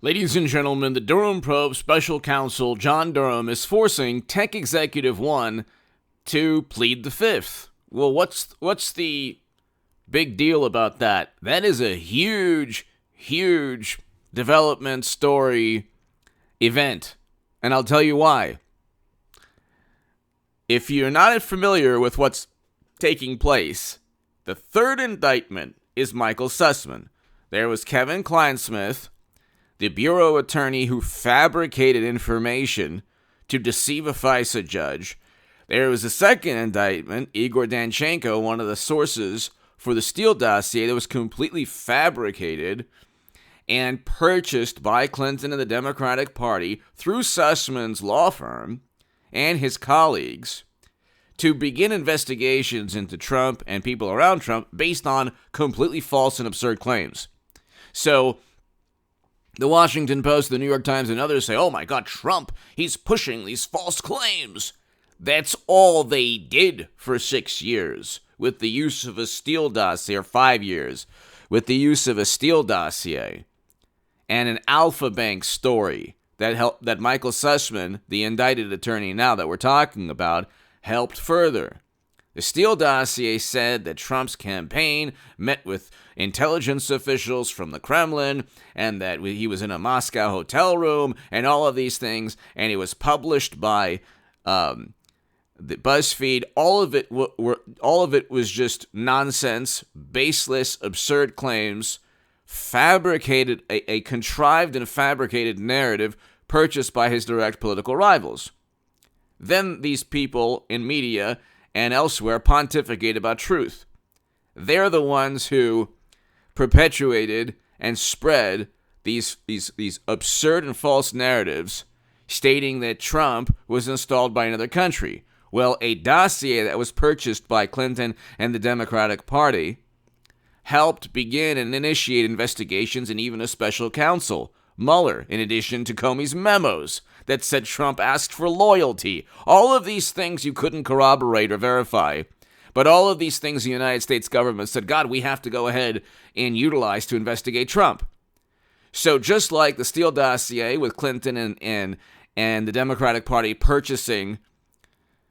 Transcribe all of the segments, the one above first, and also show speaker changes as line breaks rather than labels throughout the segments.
Ladies and gentlemen, the Durham probe special counsel John Durham is forcing Tech Executive 1 to plead the fifth. Well, what's the big deal about that? That is a huge development story event, and I'll tell you why. If you're not familiar with what's taking place, the third indictment is Michael Sussman. There was Kevin Kleinsmith, the bureau attorney who fabricated information to deceive a FISA judge. There was a second indictment, Igor Danchenko, one of the sources for the Steele dossier that was completely fabricated and purchased by Clinton and the Democratic Party through Sussman's law firm and his colleagues to begin investigations into Trump and people around Trump based on completely false and absurd claims. So the Washington Post, the New York Times, and others say, oh my God, Trump, he's pushing these false claims. That's all they did for 6 years with the use of a Steele dossier, or 5 years, with the use of a Steele dossier and an Alpha Bank story that Michael Sussman, the indicted attorney now that we're talking about, helped further. The Steele dossier said that Trump's campaign met with intelligence officials from the Kremlin and that he was in a Moscow hotel room and all of these things, and it was published by the BuzzFeed. All of it was just nonsense, baseless, absurd claims, fabricated, a contrived and fabricated narrative purchased by his direct political rivals. Then these people in media and elsewhere pontificate about truth. They're the ones who perpetuated and spread these absurd and false narratives stating that Trump was installed by another country. Well, a dossier that was purchased by Clinton and the Democratic Party helped begin and initiate investigations and even a special counsel, Mueller, in addition to Comey's memos that said Trump asked for loyalty. All of these things you couldn't corroborate or verify, but all of these things the United States government said, God, we have to go ahead and utilize to investigate Trump. So just like the Steele dossier with Clinton and the Democratic Party purchasing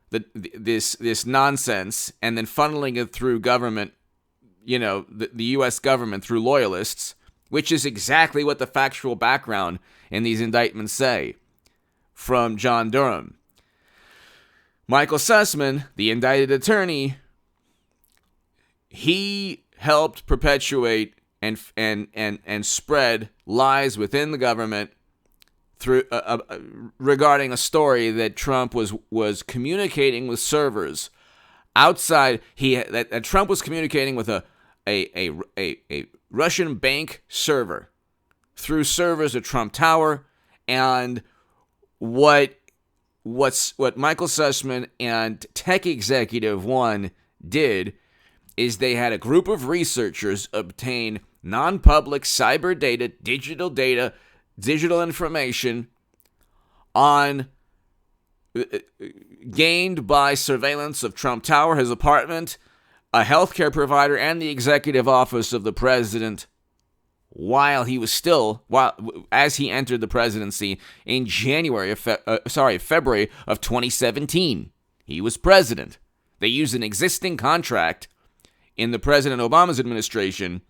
this nonsense and then funneling it through government, the U.S. government through loyalists, which is exactly what the factual background in these indictments say from John Durham. Michael Sussman, the indicted attorney, he helped perpetuate and spread lies within the government through regarding a story that Trump was communicating with servers outside. That Trump was communicating with a Russian bank server through servers at Trump Tower, and what Michael Sussman and Tech Executive 1 did is they had a group of researchers obtain non-public cyber data, digital information gained by surveillance of Trump Tower, his apartment, a healthcare provider, and the executive office of the president as he entered the presidency in February of 2017. He was president. They used an existing contract in the President Obama's administration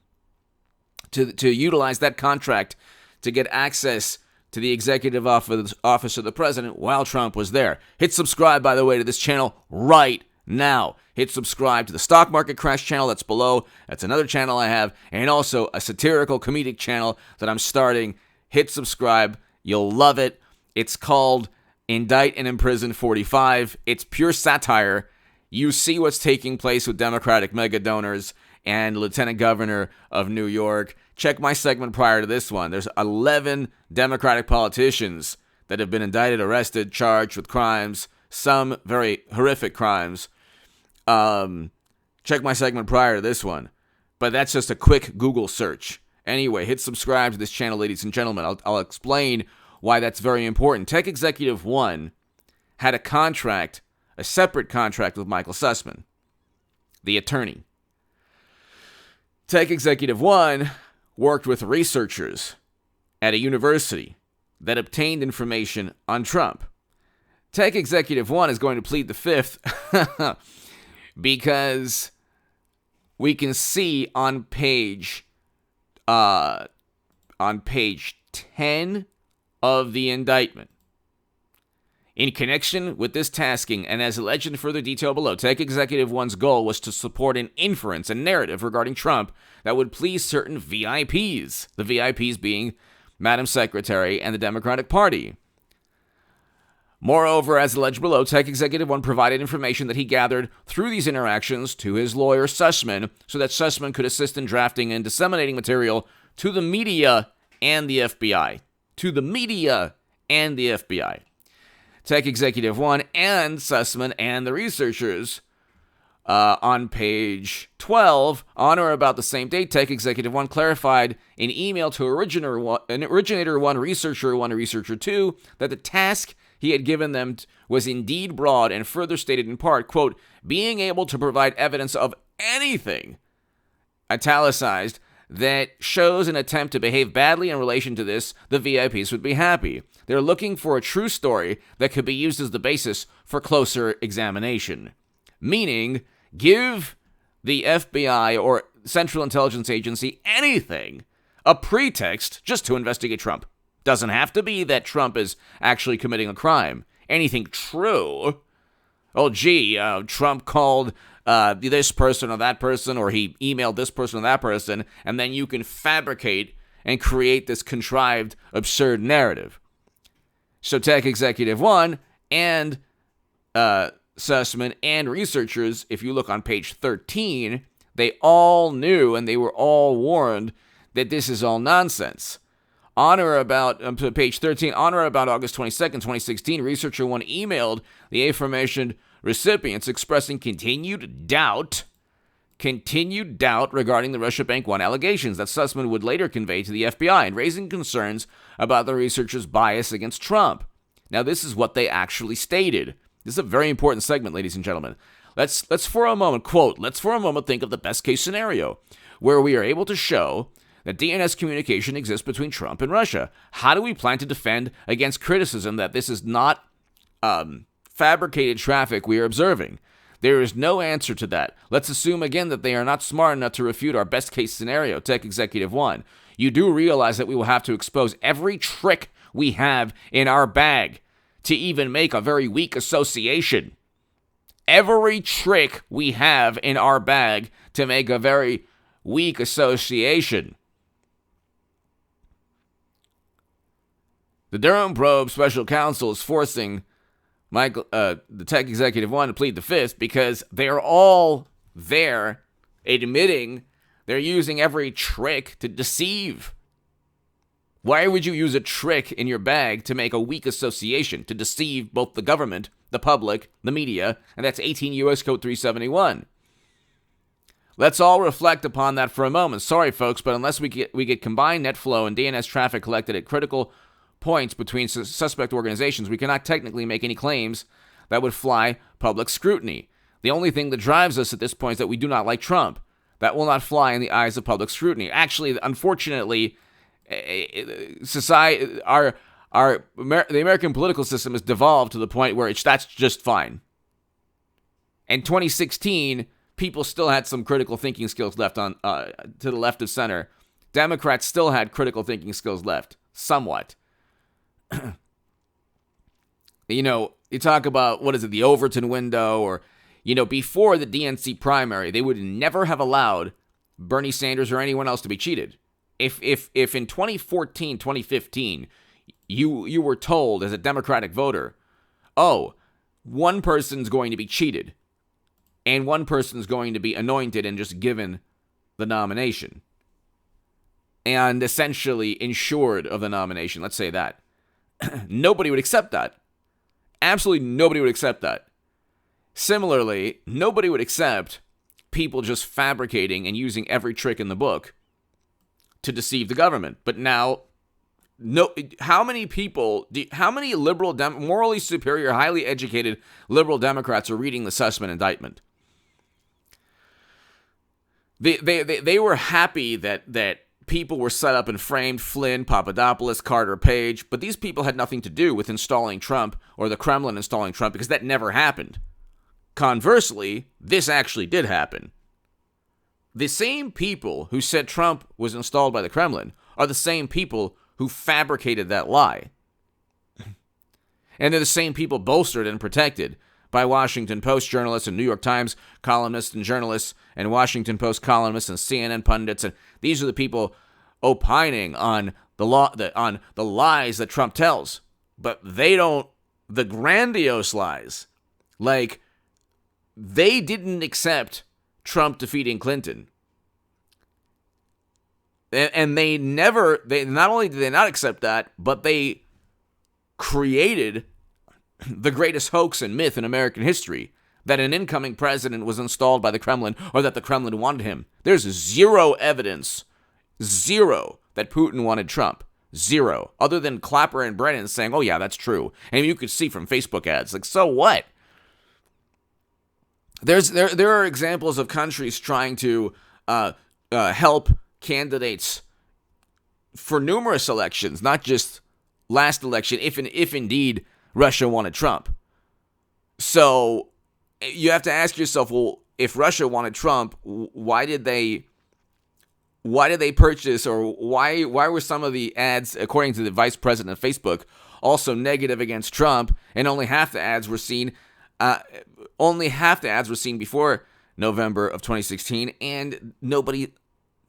to utilize that contract to get access to the executive office of the president while Trump was there. Hit subscribe, by the way, to this channel right now. Hit subscribe to the Stock Market Crash channel that's below. That's another channel I have, and also a satirical comedic channel that I'm starting. Hit subscribe. You'll love it. It's called Indict and Imprison 45. It's pure satire. You see what's taking place with Democratic mega donors and Lieutenant Governor of New York. Check my segment prior to this one. There's 11 Democratic politicians that have been indicted, arrested, charged with crimes, some very horrific crimes. Check my segment prior to this one. But that's just a quick Google search. Anyway, hit subscribe to this channel, ladies and gentlemen. I'll explain why that's very important. Tech Executive 1 had a separate contract with Michael Sussman, the attorney. Tech Executive 1 worked with researchers at a university that obtained information on Trump. Tech Executive 1 is going to plead the fifth because we can see on page 10 of the indictment. In connection with this tasking, and as alleged in further detail below, Tech Executive 1's goal was to support an inference and narrative regarding Trump that would please certain VIPs, the VIPs being Madam Secretary and the Democratic Party. Moreover, as alleged below, Tech Executive 1 provided information that he gathered through these interactions to his lawyer, Sussman, so that Sussman could assist in drafting and disseminating material to the media and the FBI. To the media and the FBI. Tech Executive 1 and Sussman and the researchers on page 12, on or about the same date, Tech Executive 1 clarified in email to Originator 1, Researcher 1, and Researcher 2 that the task he had given them was indeed broad and further stated in part, quote, being able to provide evidence of anything, italicized, that shows an attempt to behave badly in relation to this, the VIPs would be happy. They're looking for a true story that could be used as the basis for closer examination. Meaning, give the FBI or Central Intelligence Agency anything, a pretext just to investigate Trump. Doesn't have to be that Trump is actually committing a crime. Anything true. Oh, gee, Trump called this person or that person, or he emailed this person or that person, and then you can fabricate and create this contrived, absurd narrative. So Tech Executive 1 and Sussman and researchers, if you look on page 13, they all knew and they were all warned that this is all nonsense. On or about, page 13, on or about August 22nd, 2016, Researcher 1 emailed the aforementioned recipients expressing continued doubt regarding the Russia Bank 1 allegations that Sussman would later convey to the FBI and raising concerns about the researchers' bias against Trump. Now, this is what they actually stated. This is a very important segment, ladies and gentlemen. Let's for a moment, quote, let's for a moment think of the best case scenario where we are able to show that DNS communication exists between Trump and Russia. How do we plan to defend against criticism that this is not fabricated traffic we are observing? There is no answer to that. Let's assume again that they are not smart enough to refute our best case scenario, Tech Executive 1. You do realize that we will have to expose every trick we have in our bag to even make a very weak association. Every trick we have in our bag to make a very weak association. The Durham probe special counsel is forcing the Tech Executive 1 to plead the fifth because they're all there admitting they're using every trick to deceive. Why would you use a trick in your bag to make a weak association to deceive both the government, the public, the media, and that's 18 U.S. Code 371. Let's all reflect upon that for a moment. Sorry, folks, but unless we get combined net flow and DNS traffic collected at critical points between suspect organizations, we cannot technically make any claims that would fly public scrutiny. The only thing that drives us at this point is that we do not like Trump. That will not fly in the eyes of public scrutiny. Actually, unfortunately, society, the American political system has devolved to the point where that's just fine. In 2016, people still had some critical thinking skills left on to the left of center. Democrats still had critical thinking skills left, somewhat. You talk about, the Overton window, or, before the DNC primary, they would never have allowed Bernie Sanders or anyone else to be cheated. If in 2014, 2015, you were told as a Democratic voter, oh, one person's going to be cheated, and one person's going to be anointed and just given the nomination, and essentially insured of the nomination, let's say that, nobody would accept that. Absolutely nobody would accept that. Similarly, nobody would accept people just fabricating and using every trick in the book to deceive the government. But now, how many liberal, morally superior, highly educated liberal Democrats are reading the Sussman indictment? They were happy that people were set up and framed, Flynn, Papadopoulos, Carter Page, but these people had nothing to do with installing Trump or the Kremlin installing Trump because that never happened. Conversely, this actually did happen. The same people who said Trump was installed by the Kremlin are the same people who fabricated that lie. And they're the same people bolstered and protected by Washington Post journalists and New York Times columnists and journalists and Washington Post columnists and CNN pundits. And these are the people opining on the lies that Trump tells. But they don't, the grandiose lies, like they didn't accept Trump defeating Clinton. And they not only did they not accept that, but they created the greatest hoax and myth in American history, that an incoming president was installed by the Kremlin or that the Kremlin wanted him. There's zero evidence, that Putin wanted Trump. Zero. Other than Clapper and Brennan saying, oh yeah, that's true. And you could see from Facebook ads, like, so what? There are examples of countries trying to help candidates for numerous elections, not just last election, if indeed Russia wanted Trump. So you have to ask yourself, well, if Russia wanted Trump, why did they purchase, or why were some of the ads, according to the vice president of Facebook, also negative against Trump, and only half the ads were seen before November of 2016, and nobody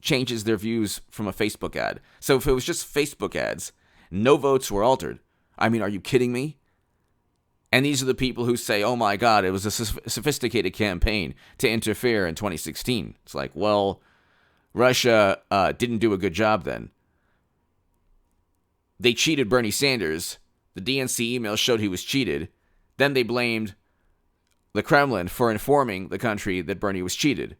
changes their views from a Facebook ad. So if it was just Facebook ads, no votes were altered. I mean, are you kidding me? And these are the people who say, oh my God, it was a sophisticated campaign to interfere in 2016. It's like, well, Russia didn't do a good job then. They cheated Bernie Sanders. The DNC email showed he was cheated. Then they blamed the Kremlin for informing the country that Bernie was cheated.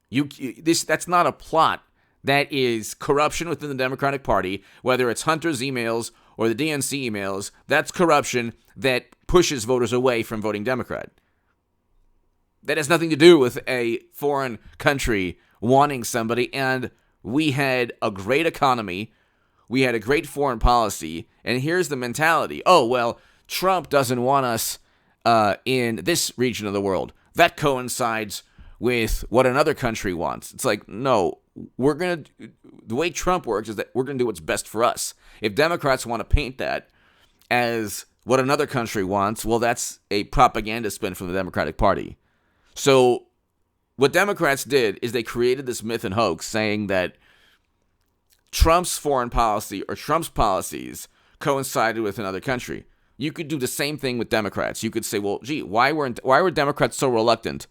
That's not a plot. That is corruption within the Democratic Party, whether it's Hunter's emails or the DNC emails. That's corruption that pushes voters away from voting Democrat. That has nothing to do with a foreign country wanting somebody. And we had a great economy. We had a great foreign policy. And here's the mentality. Oh, well, Trump doesn't want us in this region of the world. That coincides with what another country wants. It's like, no, the way Trump works is that we're going to do what's best for us. If Democrats want to paint that as what another country wants, well, that's a propaganda spin from the Democratic Party. So what Democrats did is they created this myth and hoax saying that Trump's foreign policy or Trump's policies coincided with another country. You could do the same thing with Democrats. You could say, well, gee, why were Democrats so reluctant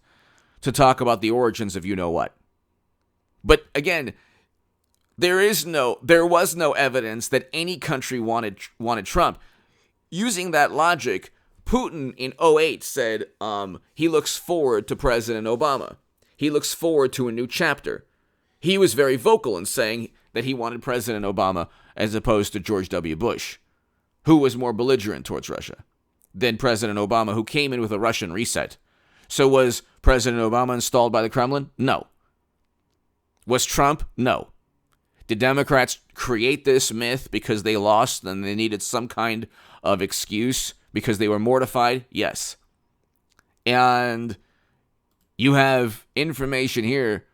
to talk about the origins of you-know-what? But again, there was no evidence that any country wanted Trump. Using that logic, Putin in 2008 said he looks forward to President Obama. He looks forward to a new chapter. He was very vocal in saying that he wanted President Obama as opposed to George W. Bush, who was more belligerent towards Russia than President Obama, who came in with a Russian reset. So was President Obama installed by the Kremlin? No. Was Trump? No. Did Democrats create this myth because they lost and they needed some kind of excuse because they were mortified? Yes. And you have information here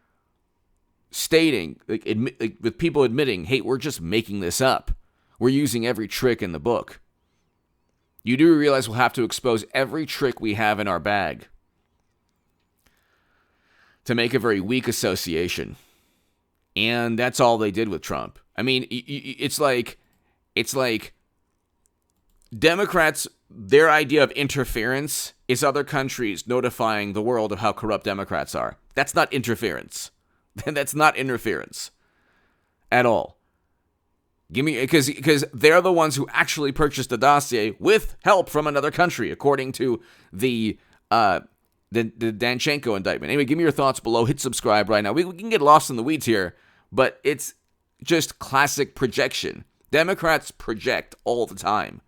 stating, with people admitting, hey, we're just making this up. We're using every trick in the book. You do realize we'll have to expose every trick we have in our bag to make a very weak association. And that's all they did with Trump. I mean, it's like Democrats, their idea of interference is other countries notifying the world of how corrupt Democrats are. That's not interference. That's not interference at all. Because they're the ones who actually purchased the dossier with help from another country, according to the Danchenko indictment. Anyway, give me your thoughts below. Hit subscribe right now. We can get lost in the weeds here, but it's just classic projection. Democrats project all the time.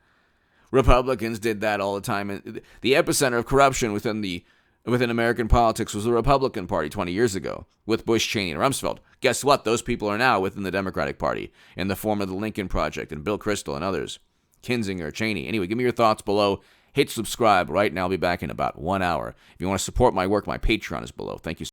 Republicans did that all the time. And the epicenter of corruption within the within American politics was the Republican Party 20 years ago with Bush, Cheney, and Rumsfeld. Guess what? Those people are now within the Democratic Party in the form of the Lincoln Project and Bill Kristol and others. Kinzinger, Cheney. Anyway, give me your thoughts below. Hit subscribe right now. I'll be back in about 1 hour. If you want to support my work, my Patreon is below. Thank you.